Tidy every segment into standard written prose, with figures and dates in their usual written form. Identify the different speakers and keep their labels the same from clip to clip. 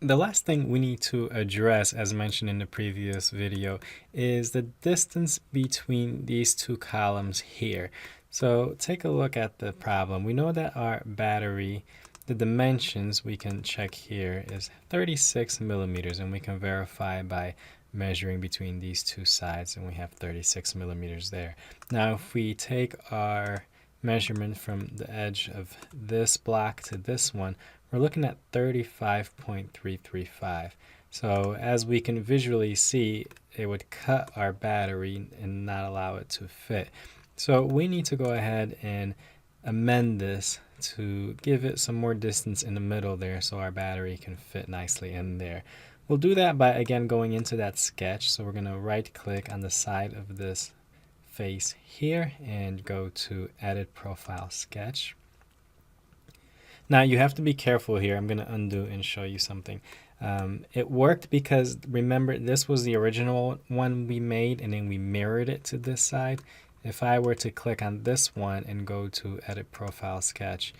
Speaker 1: The last thing we need to address, as mentioned in the previous video, is the distance between these two columns here. So take a look at the problem. We know that our battery, the dimensions we can check here is 36 millimeters, and we can verify by measuring between these two sides, and we have 36 millimeters there. Now, if we take our measurement from the edge of this block to this one, we're looking at 35.335. So as we can visually see, it would cut our battery and not allow it to fit. So we need to go ahead and amend this to give it some more distance in the middle there so our battery can fit nicely in there. We'll do that by, again, going into that sketch. So we're going to right click on the side of this face here and go to Edit Profile Sketch. Now you have to be careful here. I'm going to undo and show you something. It worked because, remember, this was the original one we made and then we mirrored it to this side. If I were to click on this one and go to Edit Profile Sketch,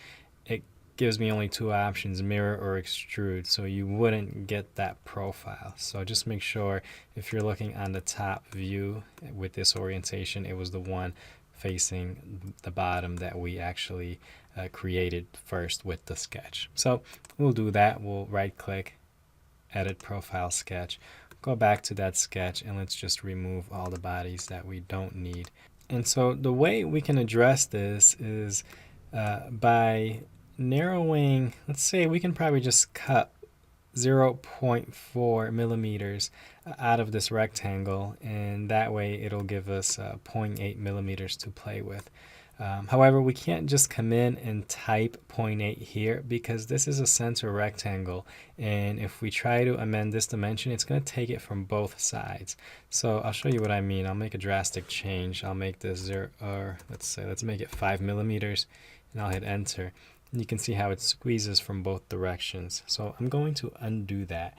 Speaker 1: it gives me only two options, mirror or extrude, so you wouldn't get that profile. So just make sure if you're looking on the top view with this orientation, it was the one facing the bottom that we actually created first with the sketch. So we'll do that. We'll right click, Edit Profile Sketch, go back to that sketch, and let's just remove all the bodies that we don't need. And so the way we can address this is by narrowing. Let's say we can probably just cut 0.4 millimeters out of this rectangle, and that way it'll give us 0.8 millimeters to play with. However, we can't just come in and type 0.8 here because this is a center rectangle, and if we try to amend this dimension, it's going to take it from both sides. So I'll show you what I mean. I'll make a drastic change. I'll make this let's make it 5 millimeters, and I'll hit enter. And you can see how it squeezes from both directions. So I'm going to undo that.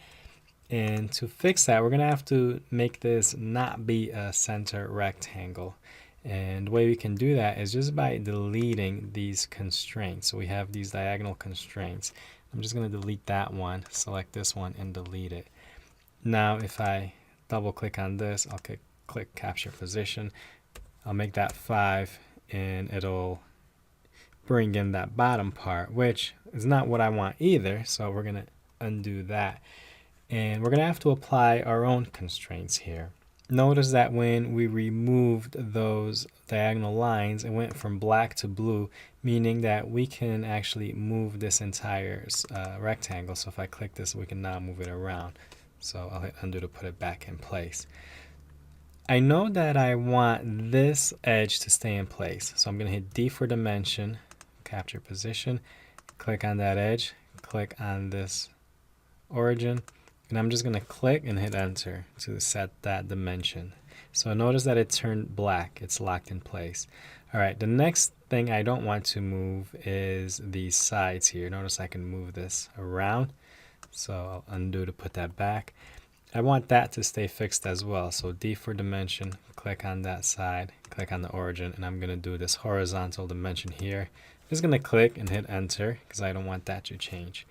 Speaker 1: And to fix that, we're going to have to make this not be a center rectangle. And the way we can do that is just by deleting these constraints. So we have these diagonal constraints. I'm just going to delete that one, select this one, and delete it. Now if I double click on this, I'll click Capture Position. I'll make that 5, and it'll bring in that bottom part, which is not what I want either. So we're going to undo that. And we're going to have to apply our own constraints here. Notice that when we removed those diagonal lines, it went from black to blue, meaning that we can actually move this entire rectangle. So if I click this, we can now move it around. So I'll hit undo to put it back in place. I know that I want this edge to stay in place. So I'm going to hit D for dimension, capture position, click on that edge, click on this origin, and I'm just going to click and hit enter to set that dimension. So notice that it turned black. It's locked in place. All right, the next thing I don't want to move is these sides here. Notice I can move this around. So I'll undo to put that back. I want that to stay fixed as well. So D for dimension, click on that side, click on the origin, and I'm going to do this horizontal dimension here. I'm just going to click and hit enter because I don't want that to change.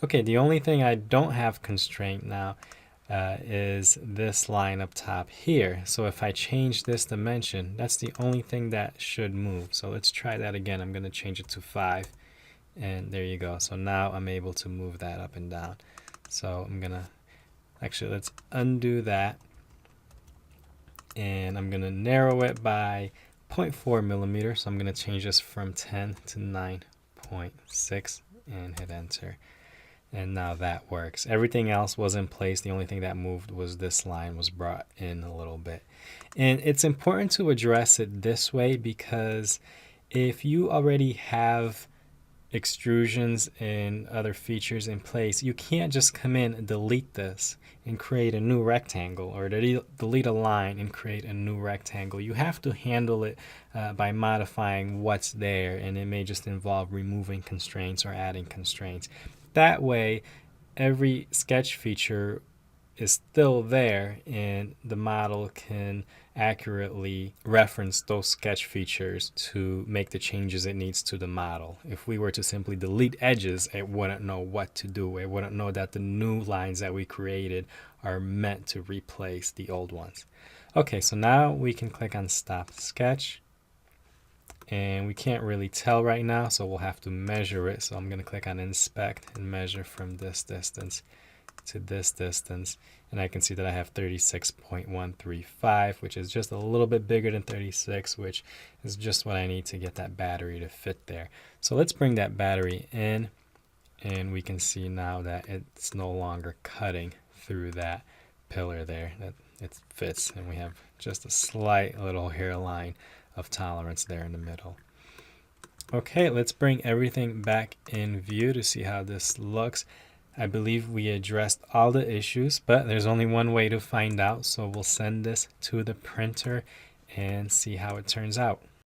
Speaker 1: Okay, the only thing I don't have constraint now is this line up top here. So if I change this dimension, that's the only thing that should move. So let's try that again. I'm going to change it to 5, and there you go. So now I'm able to move that up and down. So I'm going to actually, let's undo that, and I'm going to narrow it by 0.4 millimeters. So I'm going to change this from 10 to 9.6 and hit enter. And now that works. Everything else was in place. The only thing that moved was this line was brought in a little bit. And it's important to address it this way because if you already have extrusions and other features in place, you can't just come in and delete this and create a new rectangle, or delete a line and create a new rectangle. You have to handle it by modifying what's there, and it may just involve removing constraints or adding constraints. That way, every sketch feature is still there, and the model can accurately reference those sketch features to make the changes it needs to the model. If we were to simply delete edges, it wouldn't know what to do. It wouldn't know that the new lines that we created are meant to replace the old ones. Okay, so now we can click on Stop Sketch. And we can't really tell right now, so we'll have to measure it. So I'm going to click on Inspect and measure from this distance to this distance, and I can see that I have 36.135, which is just a little bit bigger than 36, which is just what I need to get that battery to fit there. So let's bring that battery in, and we can see now that it's no longer cutting through that pillar there, that it fits, and we have just a slight little hairline of tolerance there in the middle. Okay, let's bring everything back in view to see how this looks. I believe we addressed all the issues, but there's only one way to find out, so we'll send this to the printer and see how it turns out.